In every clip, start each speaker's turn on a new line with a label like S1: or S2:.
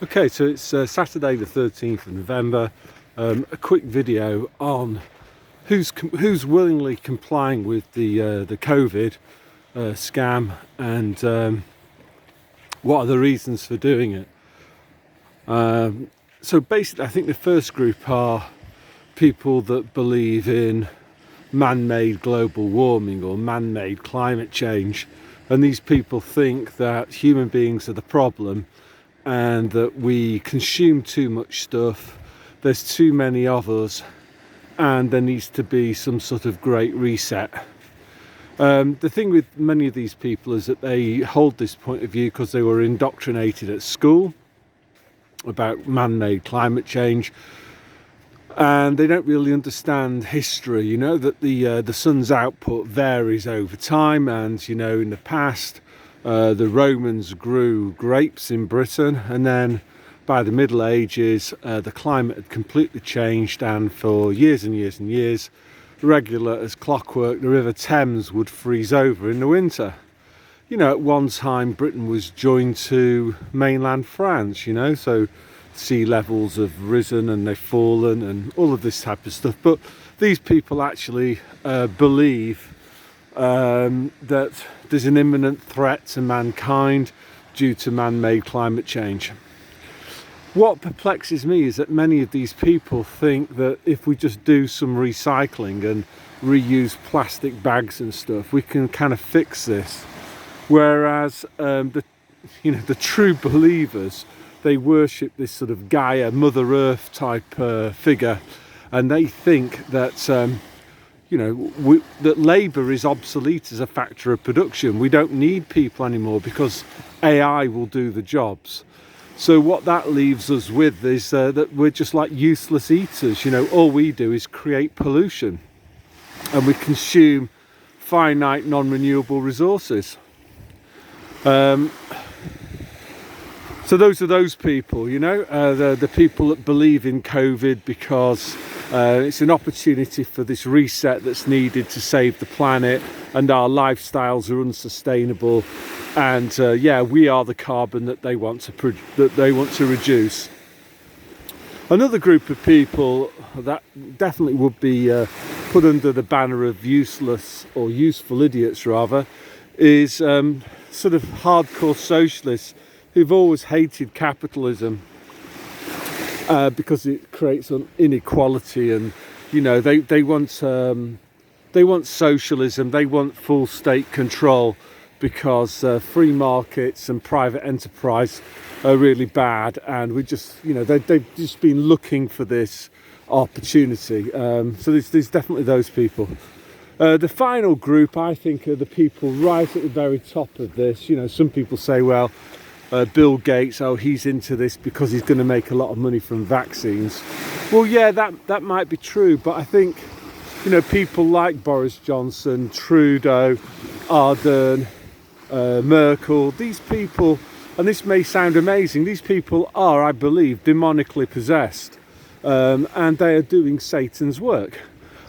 S1: Okay, so it's Saturday the 13th of November. A quick video on who's willingly complying with the COVID scam, and what are the reasons for doing it. So basically, I think the first group are people that believe in man-made global warming or man-made climate change, and these people think that human beings are the problem and that we consume too much stuff, there's too many of us, and there needs to be some sort of great reset. The thing with many of these people is that they hold this point of view because they were indoctrinated at school about man-made climate change, and they don't really understand history. You know that the sun's output varies over time, and you know, in the past the Romans grew grapes in Britain, and then by the Middle Ages the climate had completely changed, and for years and years and years, regular as clockwork, the River Thames would freeze over in the winter. You know, at one time Britain was joined to mainland France, you know, so sea levels have risen and they've fallen and all of this type of stuff. But these people actually believe that there's an imminent threat to mankind due to man-made climate change. What perplexes me is that many of these people think that if we just do some recycling and reuse plastic bags and stuff, we can kind of fix this. Whereas the true believers, they worship this sort of Gaia, Mother Earth type figure, and they think that that labour is obsolete as a factor of production. We don't need people anymore because AI will do the jobs. So what that leaves us with is that we're just like useless eaters. You know, all we do is create pollution, and we consume finite non-renewable resources. So those are those people, you know, the people that believe in COVID because it's an opportunity for this reset that's needed to save the planet, and our lifestyles are unsustainable, and we are the carbon that they want to reduce. Another group of people that definitely would be put under the banner of useless or useful idiots rather is sort of hardcore socialists who've always hated capitalism because it creates inequality, and you know they want socialism, they want full state control because free markets and private enterprise are really bad, and we just, you know, they've just been looking for this opportunity. So there's definitely those people. The final group, I think, are the people right at the very top of this. You know, some people say, well, Bill Gates, oh, he's into this because he's going to make a lot of money from vaccines. Well, yeah, that might be true, but I think, you know, people like Boris Johnson, Trudeau, Ardern, Merkel, these people, and this may sound amazing, these people are, I believe, demonically possessed, and they are doing Satan's work.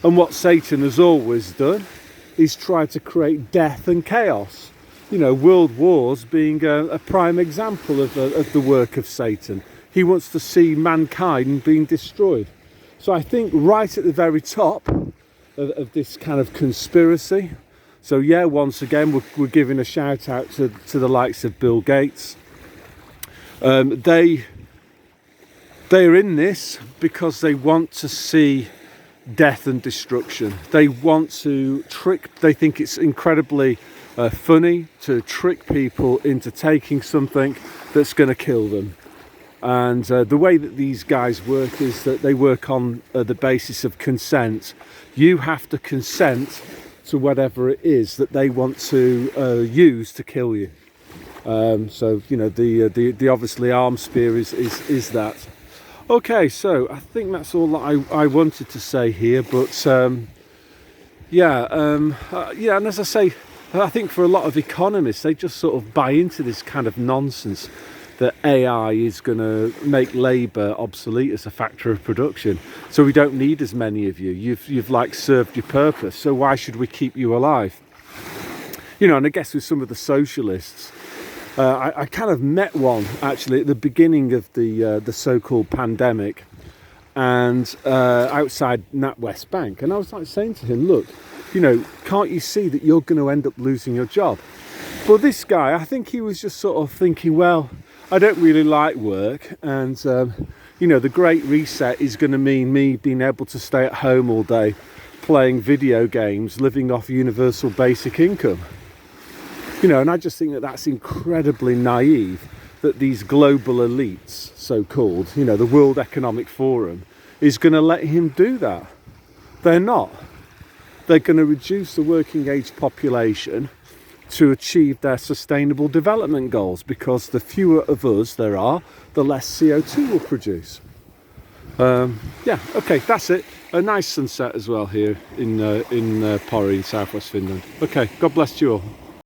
S1: And what Satan has always done is try to create death and chaos. You know, world wars being a prime example of the work of Satan. He wants to see mankind being destroyed. So I think right at the very top of this kind of conspiracy. So yeah, once again, we're giving a shout out to the likes of Bill Gates. They're in this because they want to see death and destruction. They want to trick, they think it's incredibly funny to trick people into taking something that's going to kill them. And the way that these guys work is that they work on the basis of consent. You have to consent to whatever it is that they want to use to kill you. So you know, the obviously arm spear is that. Okay, so I think that's all that I wanted to say here, but and as I say, I think for a lot of economists, they just sort of buy into this kind of nonsense that AI is going to make labour obsolete as a factor of production. So we don't need as many of you. You've like served your purpose. So why should we keep you alive? You know, and I guess with some of the socialists, I kind of met one actually at the beginning of the so-called pandemic, and outside NatWest Bank, and I was like saying to him, look, you know, can't you see that you're going to end up losing your job? But this guy, I think he was just sort of thinking, well, I don't really like work, and you know, the Great Reset is going to mean me being able to stay at home all day playing video games, living off universal basic income. You know, and I just think that that's incredibly naive, that these global elites, so-called, you know, the World Economic Forum, is going to let him do that. They're not. They're going to reduce the working age population to achieve their sustainable development goals, because the fewer of us there are, the less CO2 will produce. Yeah, okay, that's it. A nice sunset as well here in Pori in southwest Finland. Okay, God bless you all.